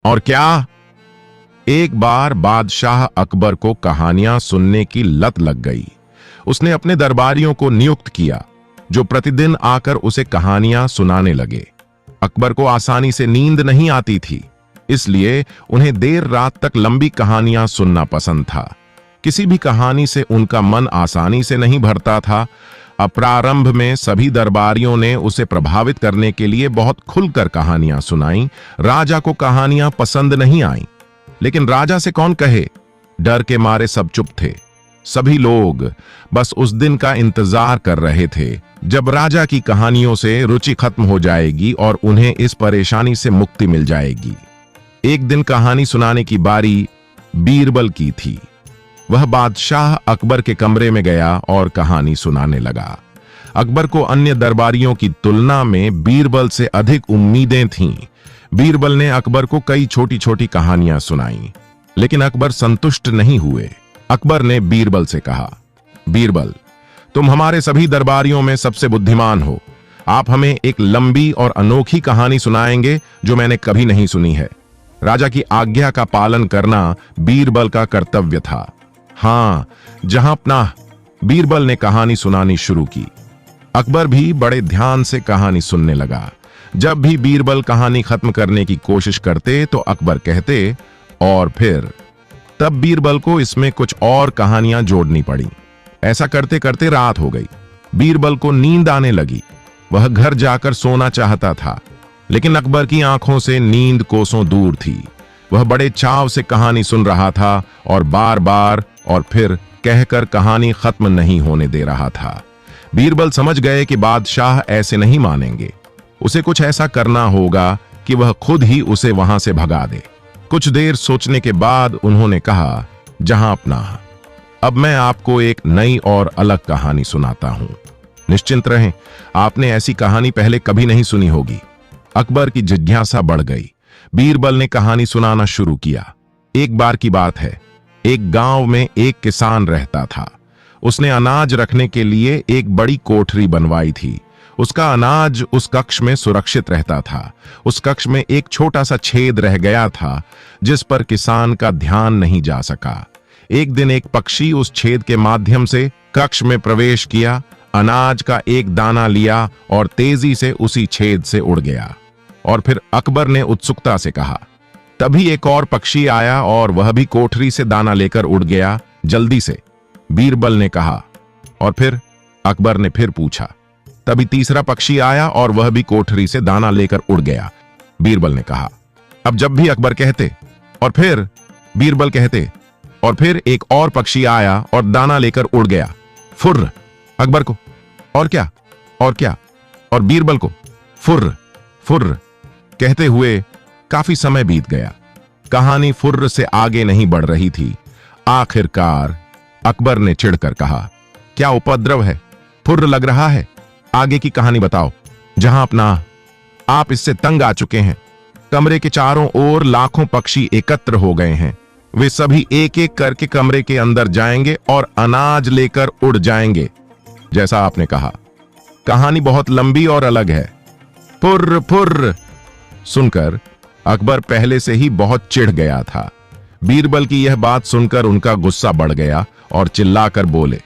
और क्या? एक बार बादशाह अकबर को कहानियां सुनने की लत लग गई। उसने अपने दरबारियों को नियुक्त किया जो प्रतिदिन आकर उसे कहानियां सुनाने लगे। अकबर को आसानी से नींद नहीं आती थी, इसलिए उन्हें देर रात तक लंबी कहानियां सुनना पसंद था। किसी भी कहानी से उनका मन आसानी से नहीं भरता था। प्रारंभ में सभी दरबारियों ने उसे प्रभावित करने के लिए बहुत खुलकर कहानियां सुनाईं। राजा को कहानियां पसंद नहीं आईं, लेकिन राजा से कौन कहे? डर के मारे सब चुप थे। सभी लोग बस उस दिन का इंतजार कर रहे थे जब राजा की कहानियों से रुचि खत्म हो जाएगी और उन्हें इस परेशानी से मुक्ति मिल जाएगी। एक दिन कहानी सुनाने की बारी बीरबल की थी। वह बादशाह अकबर के कमरे में गया और कहानी सुनाने लगा। अकबर को अन्य दरबारियों की तुलना में बीरबल से अधिक उम्मीदें थीं। बीरबल ने अकबर को कई छोटी छोटी कहानियां सुनाईं, लेकिन अकबर संतुष्ट नहीं हुए। अकबर ने बीरबल से कहा, बीरबल, तुम हमारे सभी दरबारियों में सबसे बुद्धिमान हो। आप हमें एक लंबी और अनोखी कहानी सुनाएंगे जो मैंने कभी नहीं सुनी है। राजा की आज्ञा का पालन करना बीरबल का कर्तव्य था। हाँ, जहां अपना। बीरबल ने कहानी सुनानी शुरू की। अकबर भी बड़े ध्यान से कहानी सुनने लगा। जब भी बीरबल कहानी खत्म करने की कोशिश करते तो अकबर कहते, और फिर। तब बीरबल को इसमें कुछ और कहानियां जोड़नी पड़ी। ऐसा करते करते रात हो गई। बीरबल को नींद आने लगी। वह घर जाकर सोना चाहता था, लेकिन अकबर की आंखों से नींद कोसों दूर थी। वह बड़े चाव से कहानी सुन रहा था और बार बार और फिर कहकर कहानी खत्म नहीं होने दे रहा था। बीरबल समझ गए कि बादशाह ऐसे नहीं मानेंगे। उसे कुछ ऐसा करना होगा कि वह खुद ही उसे वहां से भगा दे। कुछ देर सोचने के बाद उन्होंने कहा, जहां अपना, अब मैं आपको एक नई और अलग कहानी सुनाता हूं। निश्चिंत रहें, आपने ऐसी कहानी पहले कभी नहीं सुनी होगी। अकबर की जिज्ञासा बढ़ गई। बीरबल ने कहानी सुनाना शुरू किया। एक बार की बात है, एक गांव में एक किसान रहता था। उसने अनाज रखने के लिए एक बड़ी कोठरी बनवाई थी। उसका अनाज उस कक्ष में सुरक्षित रहता था। उस कक्ष में एक छोटा सा छेद रह गया था जिस पर किसान का ध्यान नहीं जा सका। एक दिन एक पक्षी उस छेद के माध्यम से कक्ष में प्रवेश किया, अनाज का एक दाना लिया और तेजी से उसी छेद से उड़ गया। और फिर अकबर ने उत्सुकता से कहा। तभी एक और पक्षी आया और वह भी कोठरी से दाना लेकर उड़ गया, जल्दी से। बीरबल ने कहा। और फिर अकबर ने फिर पूछा। तभी तीसरा पक्षी आया और वह भी कोठरी से दाना लेकर उड़ गया। बीरबल ने कहा। अब जब भी अकबर कहते और फिर, बीरबल कहते, और फिर एक और पक्षी आया और दाना लेकर उड़ गया। फुर्र। अकबर को, और क्या, और क्या, और बीरबल को, फुर्र फुर्र कहते हुए काफी समय बीत गया। कहानी फुर्र से आगे नहीं बढ़ रही थी। आखिरकार अकबर ने चिढ़कर कहा, क्या उपद्रव है? फुर्र लग रहा है? आगे की कहानी बताओ। जहां अपना, आप इससे तंग आ चुके हैं। कमरे के चारों ओर लाखों पक्षी एकत्र हो गए हैं। वे सभी एक एक करके कमरे के अंदर जाएंगे और अनाज लेकर उड़ जाएंगे, जैसा आपने कहा। कहानी बहुत लंबी और अलग है। फुर्र फुर्र सुनकर अकबर पहले से ही बहुत चिढ़ गया था। बीरबल की यह बात सुनकर उनका गुस्सा बढ़ गया और चिल्लाकर बोले,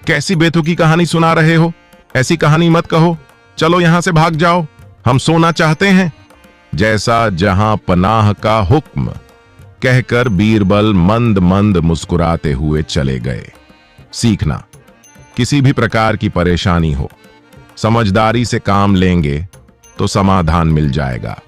कैसी बेतुकी कहानी सुना रहे हो? ऐसी कहानी मत कहो। चलो यहां से भाग जाओ, हम सोना चाहते हैं। जैसा जहां पनाह का हुक्म, कहकर बीरबल मंद मंद मुस्कुराते हुए चले गए। सीखना, किसी भी प्रकार की परेशानी हो, समझदारी से काम लेंगे तो समाधान मिल जाएगा।